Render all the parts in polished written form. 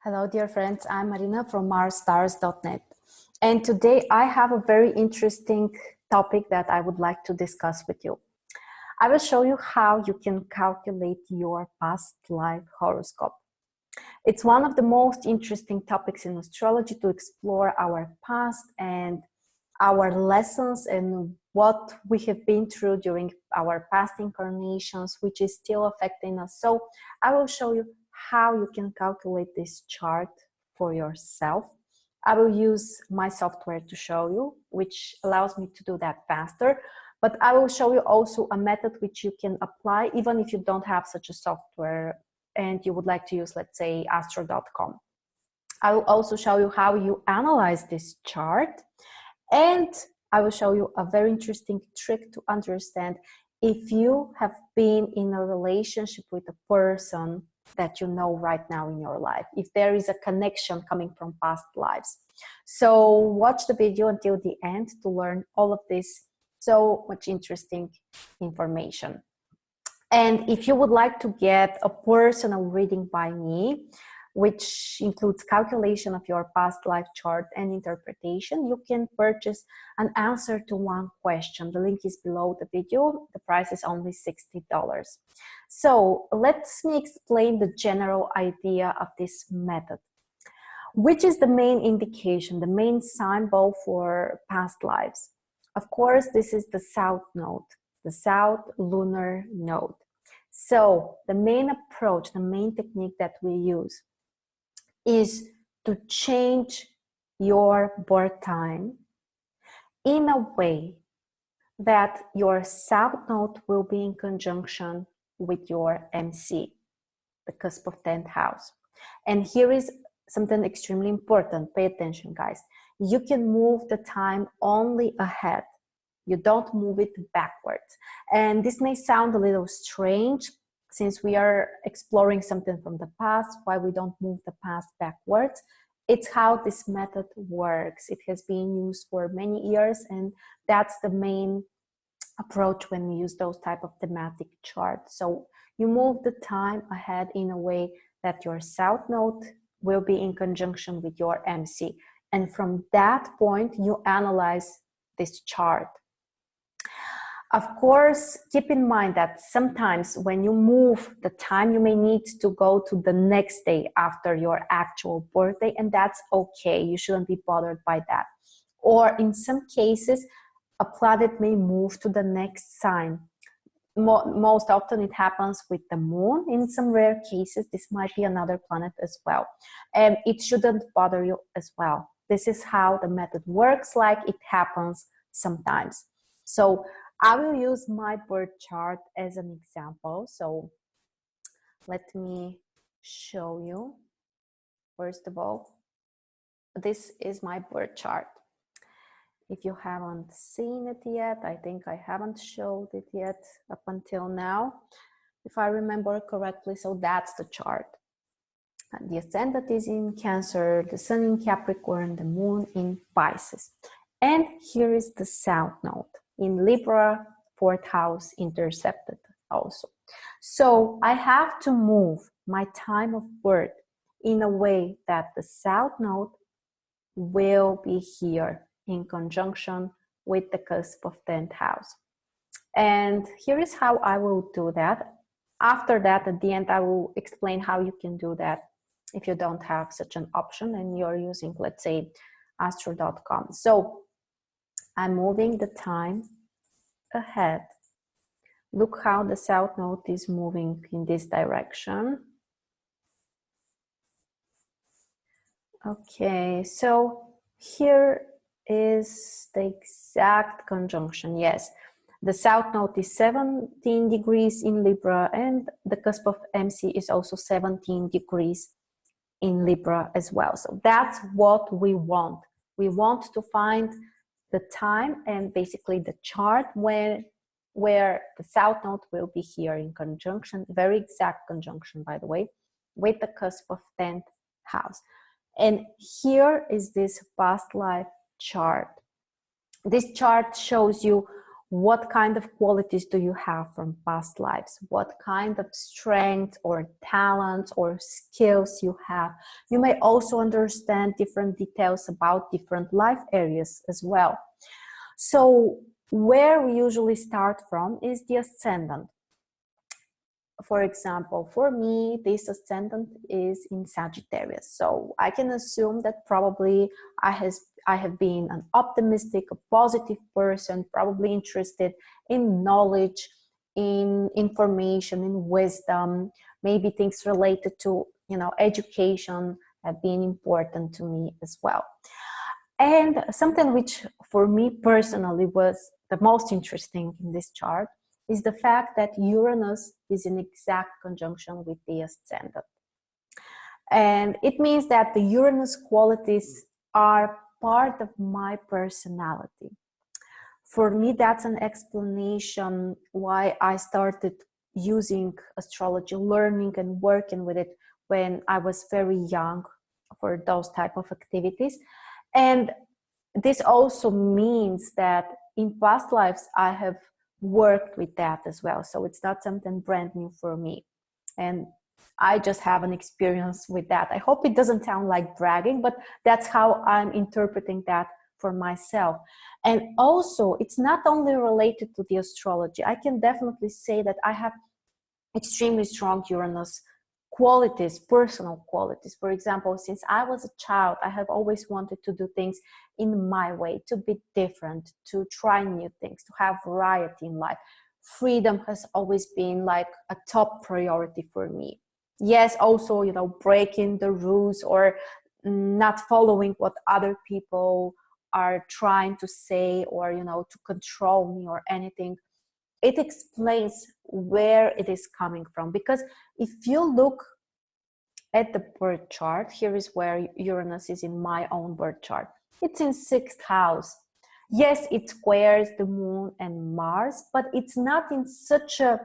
Hello, dear friends. I'm Marina from marsstars.net. And today I have a very interesting topic that I would like to discuss with you. I will show you how you can calculate your past life horoscope. It's one of the most interesting topics in astrology to explore our past and our lessons and what we have been through during our past incarnations, which is still affecting us. So I will show you how you can calculate this chart for yourself. I will use my software to show you, which allows me to do that faster. But I will show you also a method which you can apply even if you don't have such a software and you would like to use, let's say, astro.com. I will also show you how you analyze this chart, and I will show you a very interesting trick to understand if you have been in a relationship with a person that you know right now in your life, if there is a connection coming from past lives. So watch the video until the end to learn all of this so much interesting information. And if you would like to get a personal reading by me, which includes calculation of your past life chart and interpretation, you can purchase an answer to one question. The link is below the video. The price is only $60. So let me explain the general idea of this method. Which is the main indication, the main symbol for past lives? Of course, this is the south node, the south lunar node. So the main approach, the main technique that we use is to change your birth time in a way that your south node will be in conjunction with your MC, the cusp of 10th house. And here is something extremely important. Pay attention, guys. You can move the time only ahead. You don't move it backwards. And this may sound a little strange since we are exploring something from the past, why we don't move the past backwards. It's how this method works. It has been used for many years, and that's the main approach when we use those type of thematic charts. So you move the time ahead in a way that your south node will be in conjunction with your MC. And from that point, you analyze this chart. Of course, keep in mind that sometimes when you move the time, you may need to go to the next day after your actual birthday, and that's okay. You shouldn't be bothered by that. Or in some cases, a planet may move to the next sign. Most often it happens with the moon. In some rare cases, this might be another planet as well. And it shouldn't bother you as well. This is how the method works, like it happens sometimes. So I will use my birth chart as an example. So let me show you. First of all, this is my birth chart. If you haven't seen it yet, I think I haven't showed it yet up until now, if I remember correctly. So that's the chart. And the ascendant is in Cancer, the sun in Capricorn, the moon in Pisces. And here is the south node in Libra, 4th house, intercepted also. So I have to move my time of birth in a way that the south node will be here in conjunction with the cusp of 10th house. And here is how I will do that. After that, at the end, I will explain how you can do that if you don't have such an option and you're using, let's say, astro.com. So I'm moving the time ahead. Look how the south node is moving in this direction. Okay, so here is the exact conjunction. Yes, the south node is 17 degrees in Libra, and the cusp of MC is also 17 degrees in Libra as well. So that's what we want. We want to find the time and basically the chart where the south node will be here in conjunction, very exact conjunction, by the way, with the cusp of 10th house. And here is this past life chart. This chart shows you What kind of qualities do you have from past lives? What kind of strength or talents or skills you have? You may also understand different details about different life areas as well. So where we usually start from is the ascendant. For example, for me, this ascendant is in Sagittarius. So I can assume that probably I have been an optimistic, a positive person, probably interested in knowledge, in information, in wisdom, maybe things related to, education have been important to me as well. And something which for me personally was the most interesting in this chart is the fact that Uranus is in exact conjunction with the ascendant. And it means that the Uranus qualities are part of my personality. For me, that's an explanation why I started using astrology, learning and working with it when I was very young for those type of activities. And this also means that in past lives, I have worked with that as well. So it's not something brand new for me. And I just have an experience with that. I hope it doesn't sound like bragging, but that's how I'm interpreting that for myself. And also, it's not only related to the astrology. I can definitely say that I have extremely strong Uranus qualities, personal qualities. For example, since I was a child, I have always wanted to do things in my way, to be different, to try new things, to have variety in life. Freedom has always been like a top priority for me. Yes, also, breaking the rules or not following what other people are trying to say or, to control me or anything. It explains where it is coming from. Because if you look at the birth chart, here is where Uranus is in my own birth chart. It's in 6th house. Yes, it squares the moon and Mars, but it's not in such a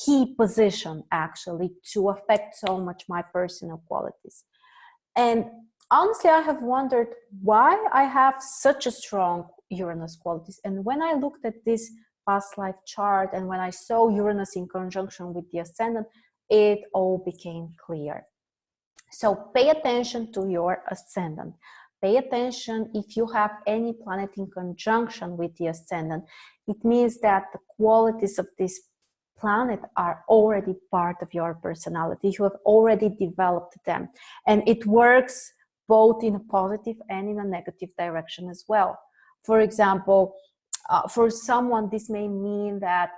key position actually to affect so much my personal qualities. And honestly, I have wondered why I have such a strong Uranus qualities. And when I looked at this past life chart and when I saw Uranus in conjunction with the ascendant, it all became clear. So pay attention to your ascendant. Pay attention if you have any planet in conjunction with the ascendant. It means that the qualities of this planet are already part of your personality. You have already developed them. And it works both in a positive and in a negative direction as well. For example, for someone, this may mean that,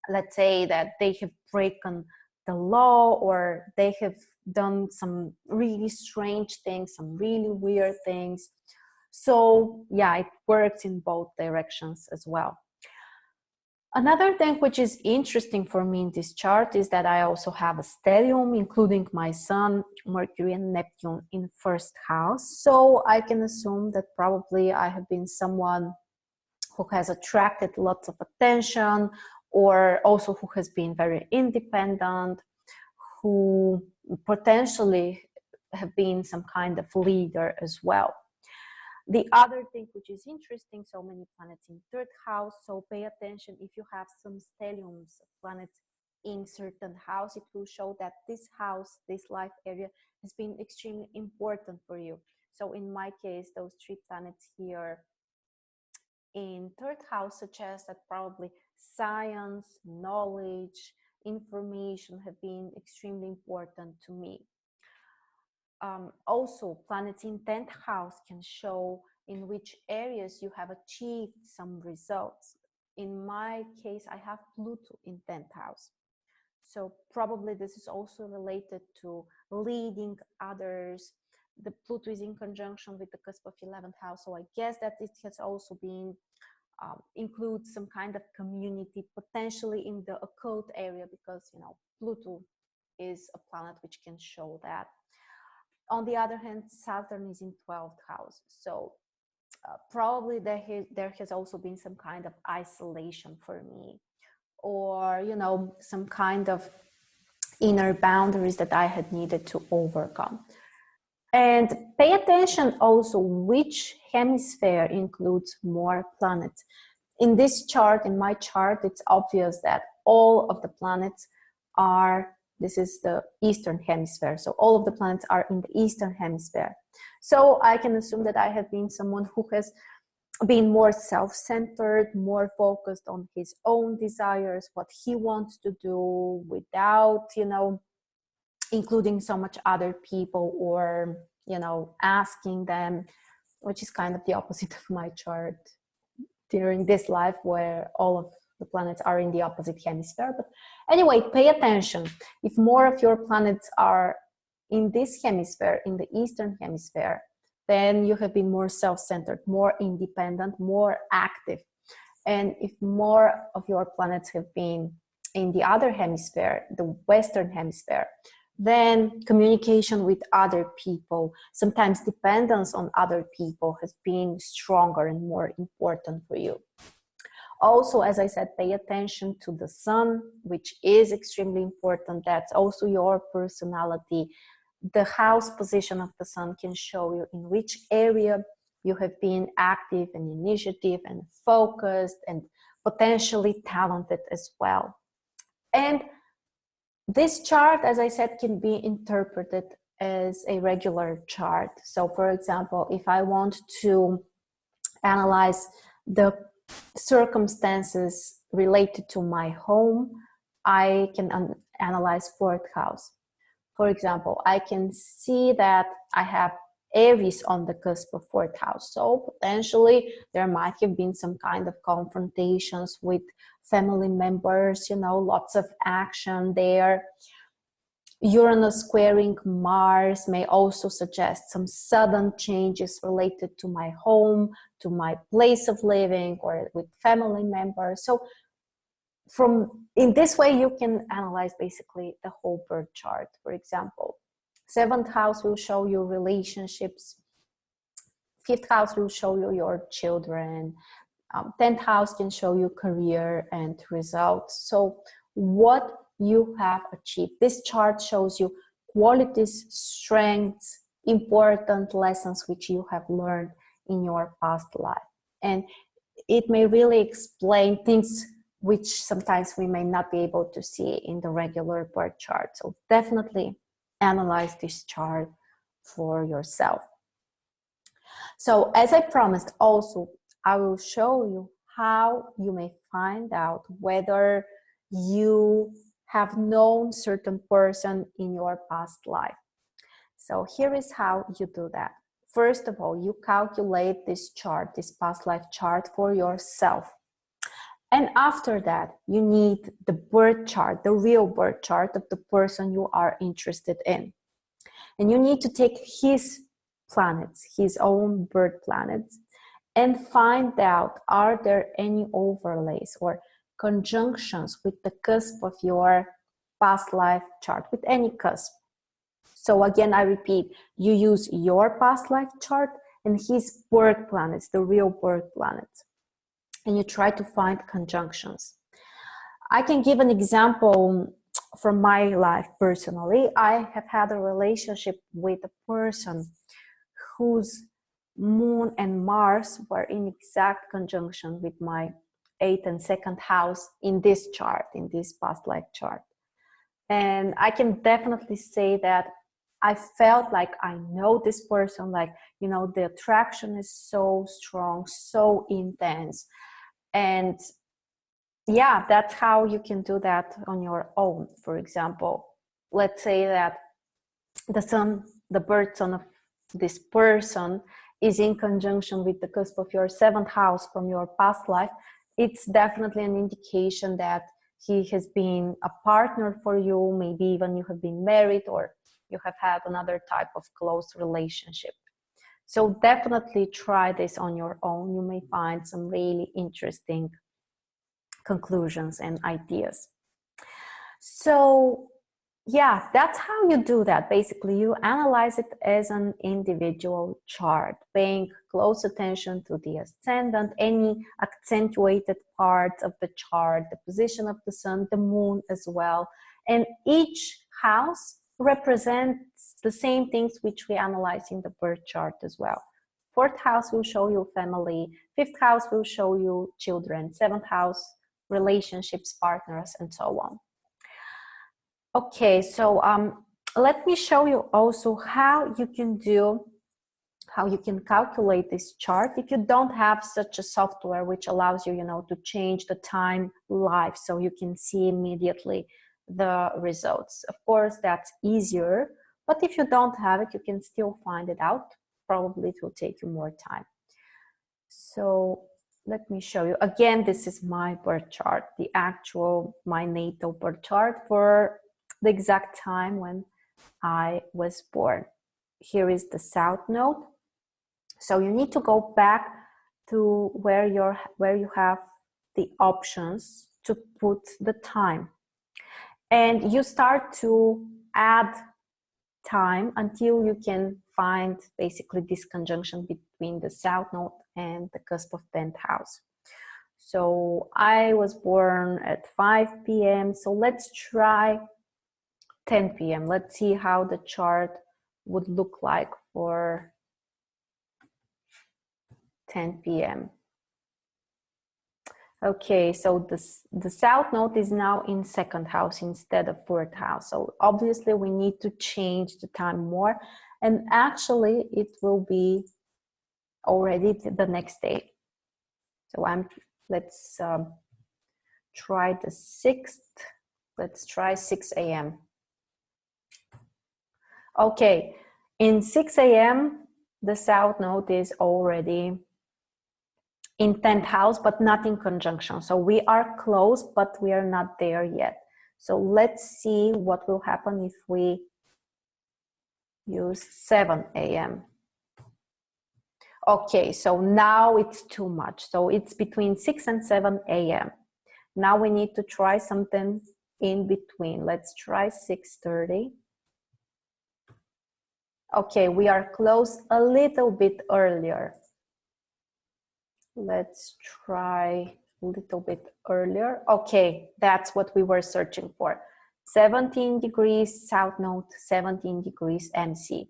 let's say that they have broken the law or they have done some really strange things, some really weird things. So yeah, it works in both directions as well. Another thing which is interesting for me in this chart is that I also have a stellium, including my Sun, Mercury, and Neptune in 1st house. So I can assume that probably I have been someone who has attracted lots of attention, or also who has been very independent, who potentially have been some kind of leader as well. The other thing which is interesting, so many planets in 3rd house, so pay attention if you have some stelliums, planets in certain house, it will show that this house, this life area has been extremely important for you. So in my case, those 3 planets here in 3rd house suggest that probably science, knowledge, information have been extremely important to me. Also, planets in 10th house can show in which areas you have achieved some results. In my case, I have Pluto in 10th house. So probably this is also related to leading others. The Pluto is in conjunction with the cusp of 11th house. So I guess that it has also been includes some kind of community, potentially in the occult area, because Pluto is a planet which can show that. On the other hand, Saturn is in 12th house. So probably there has also been some kind of isolation for me, or some kind of inner boundaries that I had needed to overcome. And pay attention also which hemisphere includes more planets. in this chart, in my chart, it's obvious that all of the planets are, this is the Eastern Hemisphere. So all of the planets are in the Eastern Hemisphere. So I can assume that I have been someone who has been more self-centered, more focused on his own desires, what he wants to do without, you know, including so much other people or, you know, asking them, which is kind of the opposite of my chart during this life where all of the planets are in the opposite hemisphere. But anyway, pay attention. If more of your planets are in this hemisphere, in the Eastern Hemisphere, then you have been more self-centered, more independent, more active. And if more of your planets have been in the other hemisphere, the Western Hemisphere, then communication with other people, sometimes dependence on other people, has been stronger and more important for you. Also, as I said, pay attention to the sun, which is extremely important. That's also your personality. The house position of the sun can show you in which area you have been active and initiative and focused and potentially talented as well. And this chart, as I said, can be interpreted as a regular chart. So for example, if I want to analyze the circumstances related to my home, I can analyze fourth house. For example, I can see that I have Aries on the cusp of fourth house. So potentially there might have been some kind of confrontations with family members, you know, lots of action there. Uranus squaring Mars may also suggest some sudden changes related to my home, to my place of living, or with family members. So in this way, you can analyze basically the whole birth chart. For example, seventh house will show you relationships. Fifth house will show you your children. 10th house can show you career and results. So what you have achieved. This chart shows you qualities, strengths, important lessons which you have learned in your past life. And it may really explain things which sometimes we may not be able to see in the regular birth chart. So definitely analyze this chart for yourself. So as I promised also, I will show you how you may find out whether you have known certain person in your past life. So here is how you do that. First of all, you calculate this chart, this past life chart for yourself. And after that, you need the birth chart, the real birth chart of the person you are interested in. And you need to take his planets, his own birth planets, and find out, are there any overlays or conjunctions with the cusp of your past life chart, with any cusp. So again, I repeat, you use your past life chart and his birth planets, the real birth planets, and you try to find conjunctions. I can give an example from my life personally. I have had a relationship with a person whose Moon and Mars were in exact conjunction with my 8th and 2nd house in this chart, in this past life chart. And I can definitely say that I felt like I know this person, like, you know, the attraction is so strong, so intense. And yeah, that's how you can do that on your own. For example, let's say that the sun, the birth sun of this person is in conjunction with the cusp of your 7th house from your past life. It's definitely an indication that he has been a partner for you. Maybe even you have been married or you have had another type of close relationship. So definitely try this on your own. You may find some really interesting conclusions and ideas. So yeah, that's how you do that. Basically, you analyze it as an individual chart, paying close attention to the ascendant, any accentuated parts of the chart, the position of the sun, the moon as well. And each house represents the same things which we analyze in the birth chart as well. Fourth house will show you family. Fifth house will show you children. Seventh house, relationships, partners, and so on. Okay, so let me show you also how you can calculate this chart if you don't have such a software which allows you, to change the time live so you can see immediately the results. Of course, that's easier, but if you don't have it, you can still find it out. Probably it will take you more time. So let me show you. Again, this is my birth chart, my natal birth chart for the exact time when I was born. Here is the south node. So you need to go back to where you have the options to put the time. And you start to add time until you can find basically this conjunction between the south node and the cusp of 10th house. So I was born at 5 p.m. So let's try 10 p.m. Let's see how the chart would look like for 10 p.m. Okay, so the south node is now in second house instead of fourth house. So obviously we need to change the time more, and actually it will be already the next day. So let's try the 6th. Let's try 6 a.m. Okay, in 6 a.m. the south node is already in 10th house, but not in conjunction. So we are close, but we are not there yet. So let's see what will happen if we use 7 a.m. Okay, so now it's too much. So it's between 6 and 7 a.m. Now we need to try something in between. Let's try 6:30. Okay, we are close a little bit earlier. Let's try a little bit earlier. Okay, that's what we were searching for. 17 degrees south node, 17 degrees MC.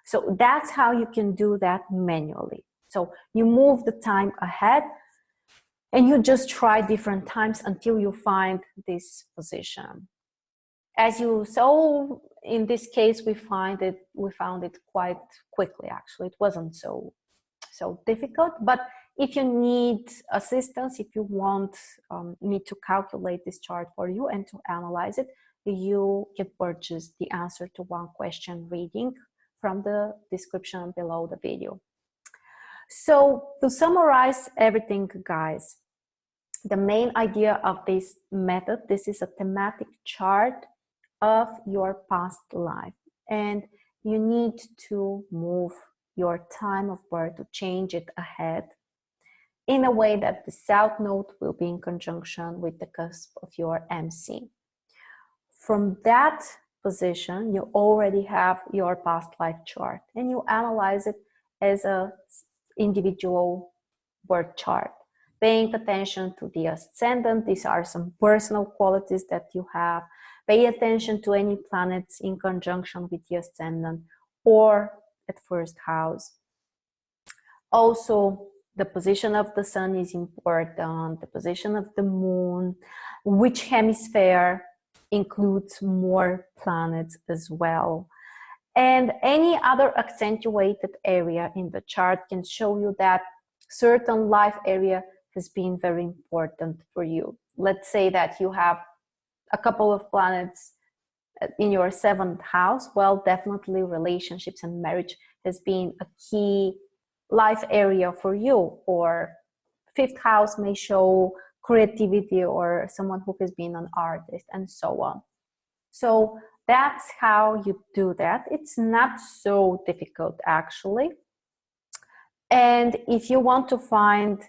So that's how you can do that manually. So you move the time ahead and you just try different times until you find this position. As you saw, in this case, we found it quite quickly. Actually, it wasn't so difficult, but if you need assistance, if you want me to calculate this chart for you and to analyze it, you can purchase the answer to one question reading from the description below the video. So to summarize everything, guys, the main idea of this method, this is a thematic chart of your past life, and you need to move your time of birth to change it ahead in a way that the south node will be in conjunction with the cusp of your MC. From that position, you already have your past life chart and you analyze it as an individual birth chart, paying attention to the ascendant. These are some personal qualities that you have. Pay attention to any planets in conjunction with the ascendant or at first house. Also, the position of the sun is important, the position of the moon, which hemisphere includes more planets as well. And any other accentuated area in the chart can show you that certain life area has been very important for you. Let's say that you have a couple of planets in your 7th house. Well, definitely relationships and marriage has been a key life area for you. Or 5th house may show creativity or someone who has been an artist and so on. So that's how you do that. It's not so difficult actually. And if you want to find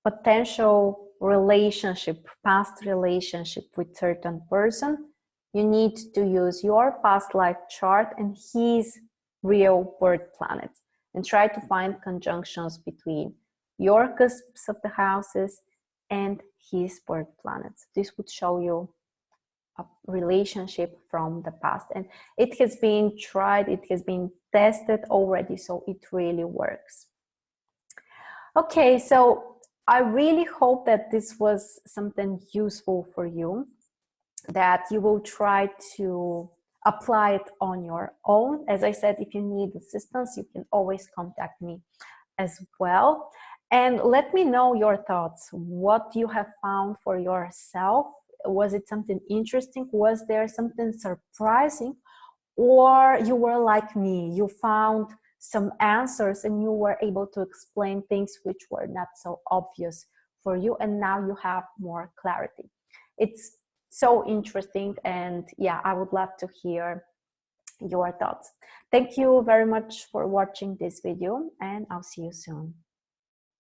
potential relationship, past relationship with certain person, you need to use your past life chart and his real birth planets and try to find conjunctions between your cusps of the houses and his birth planets. This would show you a relationship from the past, and it has been tried, it has been tested already, so it really works. Okay, so I really hope that this was something useful for you, that you will try to apply it on your own. As I said, if you need assistance, you can always contact me as well. And let me know your thoughts, what you have found for yourself. Was it something interesting? Was there something surprising? Or you were like me, you found some answers and you were able to explain things which were not so obvious for you, and now you have more clarity. It's so interesting, and yeah, I would love to hear your thoughts. Thank you very much for watching this video, and I'll see you soon.